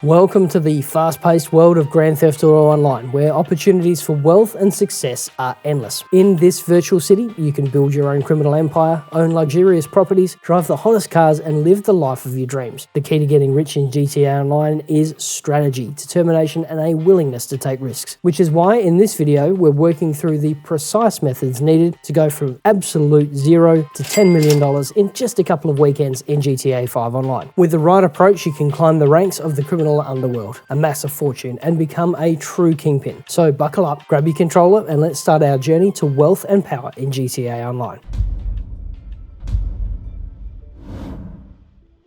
Welcome to the fast-paced world of Grand Theft Auto Online, where opportunities for wealth and success are endless. In this virtual city, you can build your own criminal empire, own luxurious properties, drive the hottest cars, and live the life of your dreams. The key to getting rich in GTA Online is strategy, determination, and a willingness to take risks. Which is why in this video, we're working through the precise methods needed to go from absolute zero to $10 million in just a couple of weekends in GTA 5 Online. With the right approach, you can climb the ranks of the criminal underworld, amass a fortune, and become a true kingpin. So buckle up, grab your controller, and let's start our journey to wealth and power in GTA Online.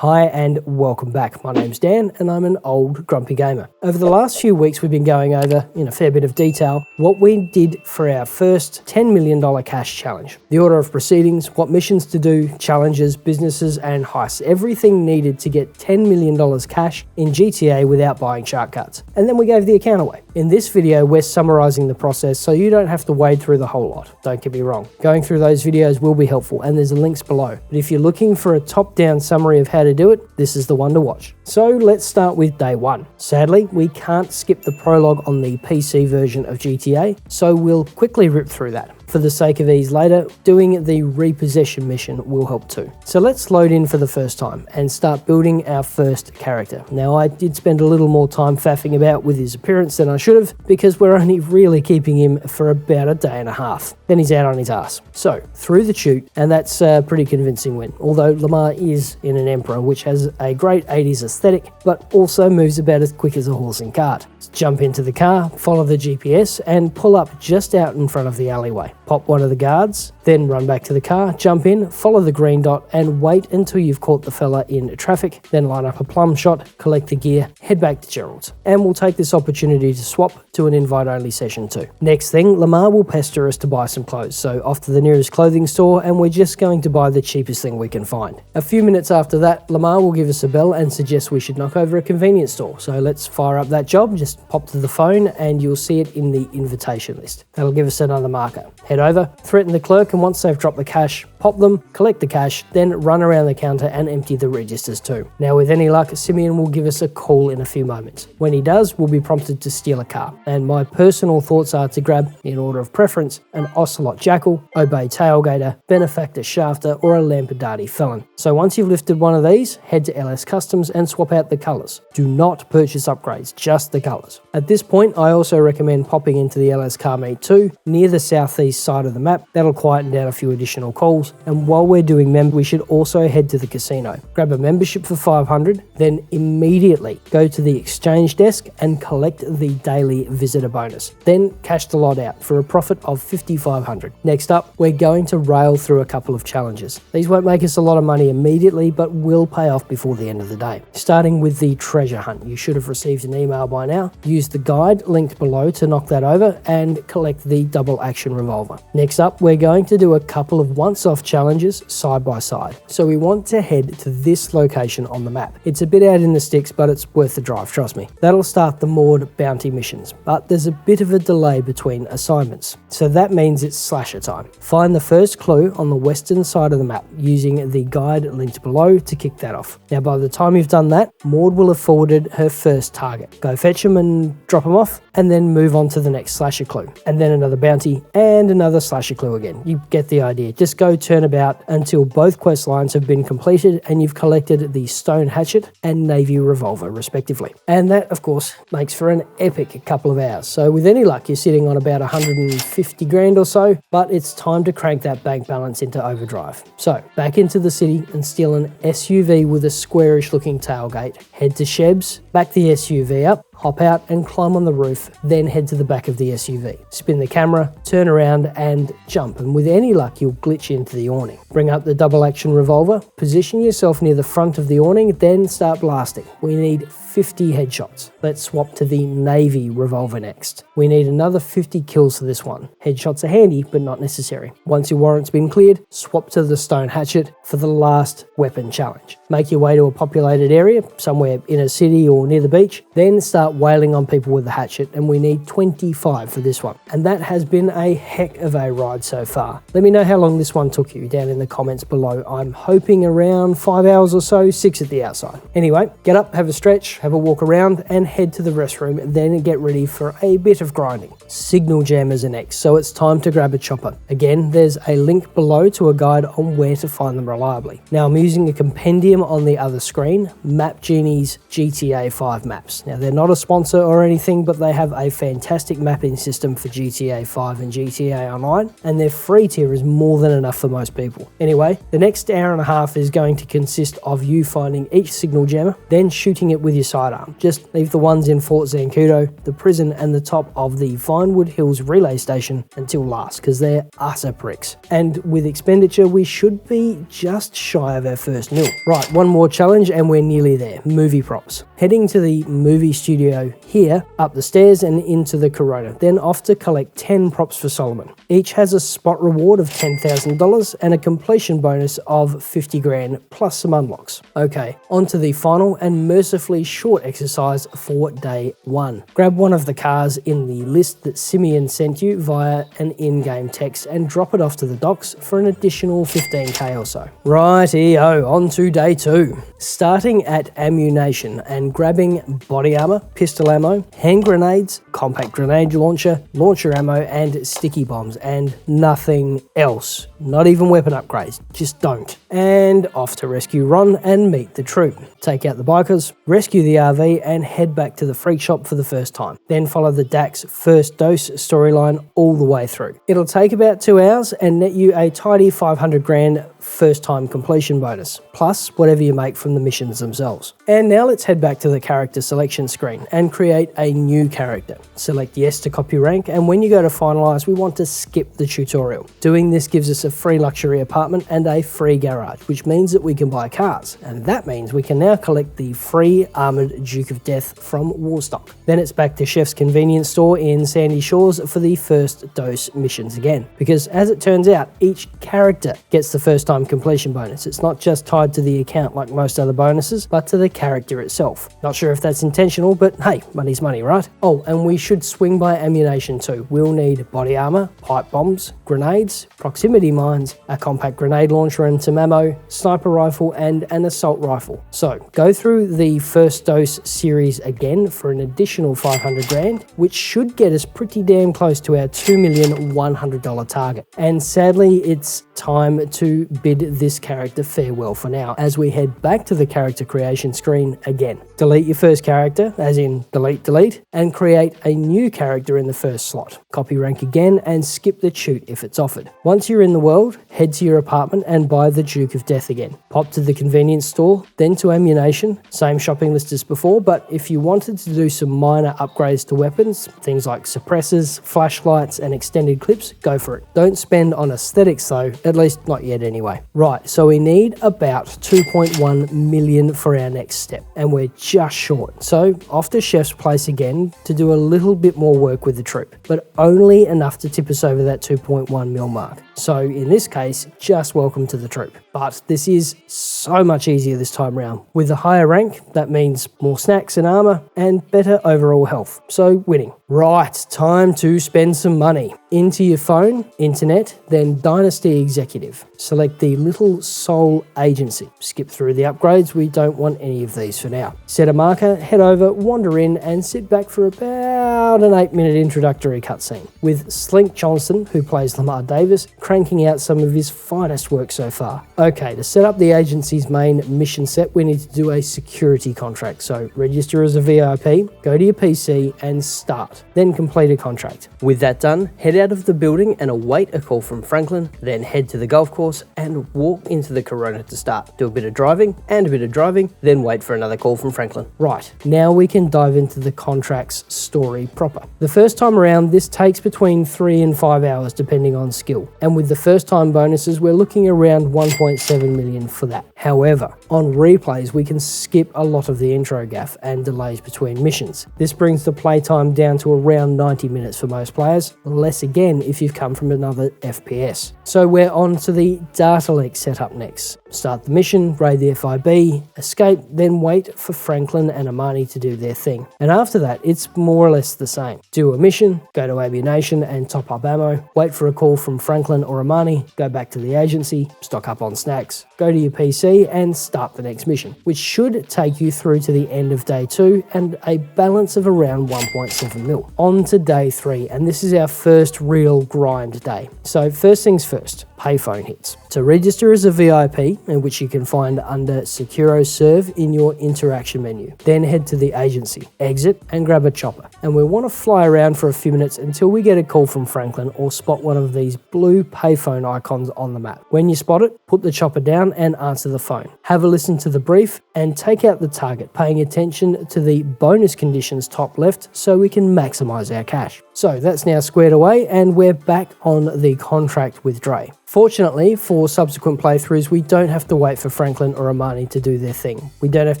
Hi and welcome back. My name's Dan and I'm an old grumpy gamer. Over the last few weeks we've been going over, in a fair bit of detail, what we did for our first $10 million cash challenge. The order of proceedings, what missions to do, challenges, businesses and heists. Everything needed to get $10 million cash in GTA without buying shark cards. And then we gave the account away. In this video we're summarizing the process so you don't have to wade through the whole lot. Don't get me wrong. Going through those videos will be helpful and there's links below. But if you're looking for a top-down summary of how to do it, this is the one to watch. So let's start with day one. Sadly, we can't skip the prologue on the PC version of GTA, so we'll quickly rip through that. For the sake of ease later, doing the repossession mission will help too. So let's load in for the first time and start building our first character. Now I did spend a little more time faffing about with his appearance than I should have, because we're only really keeping him for about a day and a half. Then he's out on his ass. So through the chute, and that's a pretty convincing win, although Lamar is in an Emperor, which has a great 80s aesthetic, but also moves about as quick as a horse and cart. So jump into the car, follow the GPS, and pull up just out in front of the alleyway. Pop one of the guards, then run back to the car, jump in, follow the green dot, and wait until you've caught the fella in traffic, then line up a plum shot, collect the gear, head back to Gerald's. And we'll take this opportunity to swap to an invite-only session too. Next thing, Lamar will pester us to buy some clothes, so off to the nearest clothing store, and we're just going to buy the cheapest thing we can find. A few minutes after that, Lamar will give us a bell and suggest we should knock over a convenience store. So let's fire up that job, just pop to the phone, and you'll see it in the invitation list. That'll give us another marker. Head over, threaten the clerk, and once they've dropped the cash, pop them, collect the cash, then run around the counter and empty the registers too. Now with any luck, Simeon will give us a call in a few moments. When he does, we'll be prompted to steal a car. And my personal thoughts are to grab, in order of preference, an Ocelot Jackal, Obey Tailgater, Benefactor Shafter, or a Lampadati Felon. So once you've lifted one of these, head to LS Customs and swap out the colours. Do not purchase upgrades, just the colours. At this point, I also recommend popping into the LS Car Meet 2 near the southeast side of the map. That'll quieten down a few additional calls. And while we're doing we should also head to the casino. Grab a membership for 500, then immediately go to the exchange desk and collect the daily visitor bonus. Then cash the lot out for a profit of 5,500. Next up, we're going to rail through a couple of challenges. These won't make us a lot of money immediately, but will pay off before the end of the day. Starting with the treasure hunt. You should have received an email by now. Use the guide linked below to knock that over and collect the double action revolver. Next up, we're going to do a couple of once-off challenges side by side. So we want to head to this location on the map. It's a bit out in the sticks, but it's worth the drive, trust me. That'll start the moored bounty missions, but there's a bit of a delay between assignments. So that means it's slasher time. Find the first clue on the western side of the map using the guide linked below to kick that off. Now by the time you've done that, Maud will have forwarded her first target. Go fetch them and drop them off, and then move on to the next slasher clue. And then another bounty, and another slasher clue again. You get the idea. Just go turn about until both quest lines have been completed and you've collected the stone hatchet and navy revolver respectively. And that of course makes for an epic couple of hours. So with any luck you're sitting on about 150 grand or so, but it's time to crank that bank balance into overdrive. So back into the city and steal an SUV with a squarish looking tailgate. Head to Sheb's, back the SUV up, hop out and climb on the roof, then head to the back of the SUV. Spin the camera, turn around and jump, and with any luck you'll glitch into the awning. Bring up the double action revolver, position yourself near the front of the awning, then start blasting. We need 50 headshots. Let's swap to the navy revolver next. We need another 50 kills for this one. Headshots are handy, but not necessary. Once your warrant's been cleared, swap to the stone hatchet for the last weapon challenge. Make your way to a populated area, somewhere in a city or near the beach, then start start wailing on people with the hatchet, and we need 25 for this one. And that has been a heck of a ride so far. Let me know how long this one took you down in the comments below. I'm hoping around 5 hours or so, 6 at the outside. Anyway, get up, have a stretch, have a walk around, and head to the restroom, then get ready for a bit of grinding. Signal jammers are next, so it's time to grab a chopper. Again, there's a link below to a guide on where to find them reliably. Now, I'm using a compendium on the other screen, Map Genie's GTA 5 maps. Now, they're not a sponsor or anything, but they have a fantastic mapping system for GTA 5 and GTA Online, and their free tier is more than enough for most people. Anyway, the next hour and a half is going to consist of you finding each signal jammer, then shooting it with your sidearm. Just leave the ones in Fort Zancudo, the prison, and the top of the Vinewood Hills relay station until last, because they're utter pricks. And with expenditure, we should be just shy of our first nil. Right, one more challenge and we're nearly there. Movie props. Heading to the movie studio here, up the stairs and into the Corona, then off to collect 10 props for Solomon. Each has a spot reward of $10,000 and a completion bonus of 50 grand plus some unlocks. Okay, on to the final and mercifully short exercise for day 1. Grab one of the cars in the list that Simeon sent you via an in-game text and drop it off to the docks for an additional 15k or so. Righty-o, on to day 2. Starting at ammunition and grabbing body armor, pistol ammo, hand grenades, compact grenade launcher, launcher ammo, and sticky bombs, and nothing else. Not even weapon upgrades, just don't. And off to rescue Ron and meet the troop. Take out the bikers, rescue the RV, and head back to the freak shop for the first time. Then follow the Dax first dose storyline all the way through. It'll take about 2 hours and net you a tidy 500 grand first time completion bonus, plus whatever you make from the missions themselves. And now let's head back to the character selection screen and create a new character. Select yes to copy rank, and when you go to finalize, we want to skip the tutorial. Doing this gives us a free luxury apartment and a free garage, which means that we can buy cars, and that means we can now collect the free armored Duke of Death from Warstock. Then it's back to Chef's convenience store in Sandy Shores for the first dose missions again, because as it turns out, each character gets the first time completion bonus. It's not just tied to the account like most other bonuses, but to the character itself. Not sure if that's intentional, but hey, money's money, right? Oh, and we should swing by ammunition too. We'll need body armor, pipe bombs, grenades, proximity mines, a compact grenade launcher and some ammo, sniper rifle, and an assault rifle. So go through the first dose series again for an additional 500 grand, which should get us pretty damn close to our $2,100,000 target. And sadly, it's time to bid this character farewell for now as we head back to the character creation screen again. Delete your first character, as in delete, and create a new character in the first slot. Copy rank again and skip the shoot if it's offered. Once you're in the world, head to your apartment and buy the Duke of Death again. Pop to the convenience store, then to ammunition, same shopping list as before, but if you wanted to do some minor upgrades to weapons, things like suppressors, flashlights, and extended clips, go for it. Don't spend on aesthetics though, at least not yet anyway. Right, so we need about 2.1 million for our next step, and we're just short. So off to Chef's place again to do a little bit more work with the troop, but only enough to tip us over that 2.1 mil mark. So in this case, just welcome to the troop. But this is so much easier this time round. With the higher rank, that means more snacks and armor and better overall health. So winning. Right, time to spend some money. Into your phone, internet, then Dynasty Executive. Select the Little Soul Agency. Skip through the upgrades, we don't want any of these for now. Set a marker, head over, wander in, and sit back for about an 8-minute introductory cutscene, with Slink Johnson, who plays Lamar Davis, cranking out some of his finest work so far. Okay, to set up the agency's main mission set, we need to do a security contract. So register as a VIP, go to your PC, and start. Then complete a contract. With that done, head out of the building and await a call from Franklin, then head to the golf course and walk into the Corona to start. Do a bit of driving and a bit of driving, then wait for another call from Franklin. Right, now we can dive into the contract's story proper. The first time around, this takes between 3 and 5 hours depending on skill, and with the first time bonuses, we're looking around 1.7 million for that. However, on replays, we can skip a lot of the intro gaff and delays between missions. This brings the playtime down to to around 90 minutes for most players, less again if you've come from another FPS. So we're on to the data leak setup next. Start the mission, raid the FIB, escape, then wait for Franklin and Amani to do their thing. And after that, it's more or less the same. Do a mission, go to Ammunition and top up ammo, wait for a call from Franklin or Amani, go back to the agency, stock up on snacks, go to your PC and start the next mission, which should take you through to the end of day 2 and a balance of around 1.7 mil. On to day 3, and this is our first real grind day. So first things first, payphone hits. To register as a VIP, in which you can find under Securo Serve in your interaction menu. Then head to the agency, exit and grab a chopper. And we want to fly around for a few minutes until we get a call from Franklin or spot one of these blue payphone icons on the map. When you spot it, put the chopper down and answer the phone. Have a listen to the brief and take out the target, paying attention to the bonus conditions top left so we can maximize our cash. So that's now squared away and we're back on the contract with Dre. Fortunately, for subsequent playthroughs, we don't have to wait for Franklin or Amani to do their thing. We don't have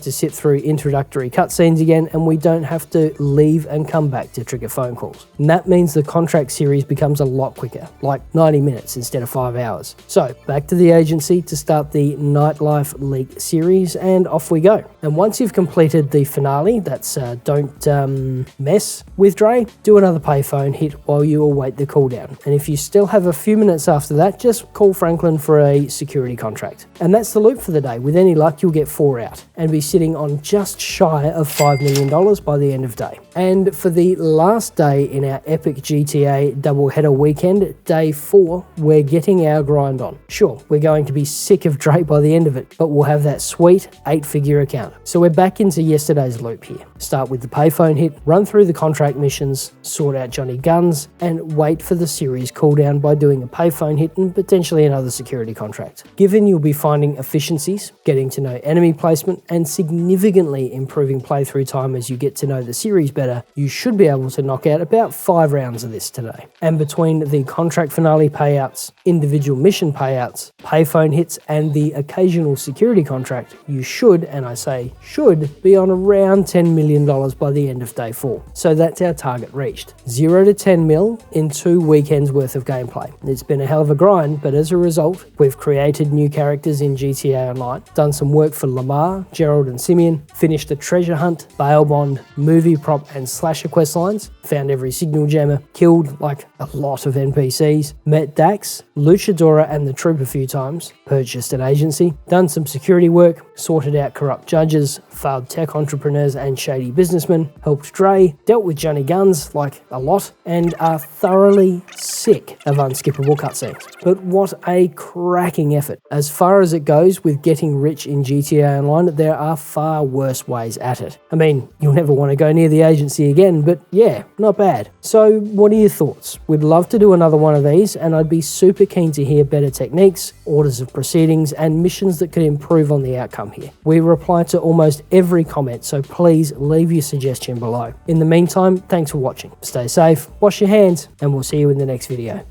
to sit through introductory cutscenes again, and we don't have to leave and come back to trigger phone calls. And that means the contract series becomes a lot quicker, like 90 minutes instead of 5 hours. So back to the agency to start the Nightlife Leak series, and off we go. And once you've completed the finale, that's don't mess with Dre, do another payphone hit while you await the cooldown. And if you still have a few minutes after that, just call Franklin for a security contract. And that's the loop for the day. With any luck, you'll get 4 out and be sitting on just shy of $5 million by the end of day. And for the last day in our epic GTA doubleheader weekend, day 4, we're getting our grind on. Sure, we're going to be sick of Dre by the end of it, but we'll have that sweet 8-figure account. So we're back into yesterday's loop here. Start with the payphone hit, run through the contract missions, sort out Johnny Guns, and wait for the series cooldown by doing a payphone hit and potentially another security contract. Given you'll be finding efficiencies, getting to know enemy placement, and significantly improving playthrough time as you get to know the series better, you should be able to knock out about 5 rounds of this today. And between the contract finale payouts, individual mission payouts, payphone hits, and the occasional security contract, you should, and I say should, be on around $10 million by the end of day 4. So that's our target reached. 0 to 10 mil in 2 weekends worth of gameplay. It's been a hell of a grind, but as a result, we've created new characters in GTA Online, done some work for Lamar, Gerald and Simeon, finished the treasure hunt, bail bond, movie prop and slasher quest lines, found every signal jammer, killed like a lot of NPCs, met Dax, Luchadora and the Troop a few times, purchased an agency, done some security work, sorted out corrupt judges, failed tech entrepreneurs and shady businessmen, helped Dre, dealt with Johnny Guns like a lot, and are thoroughly sick of unskippable cutscenes. But what a cracking effort. As far as it goes with getting rich in GTA Online, there are far worse ways at it. I mean, you'll never want to go near the agency again, but yeah, not bad. So what are your thoughts? We'd love to do another one of these, and I'd be super keen to hear better techniques, orders of proceedings, and missions that could improve on the outcome here. We reply to almost every comment, so please leave your suggestion below. In the meantime, thanks for watching. Stay safe, wash your hands, and we'll see you in the next video.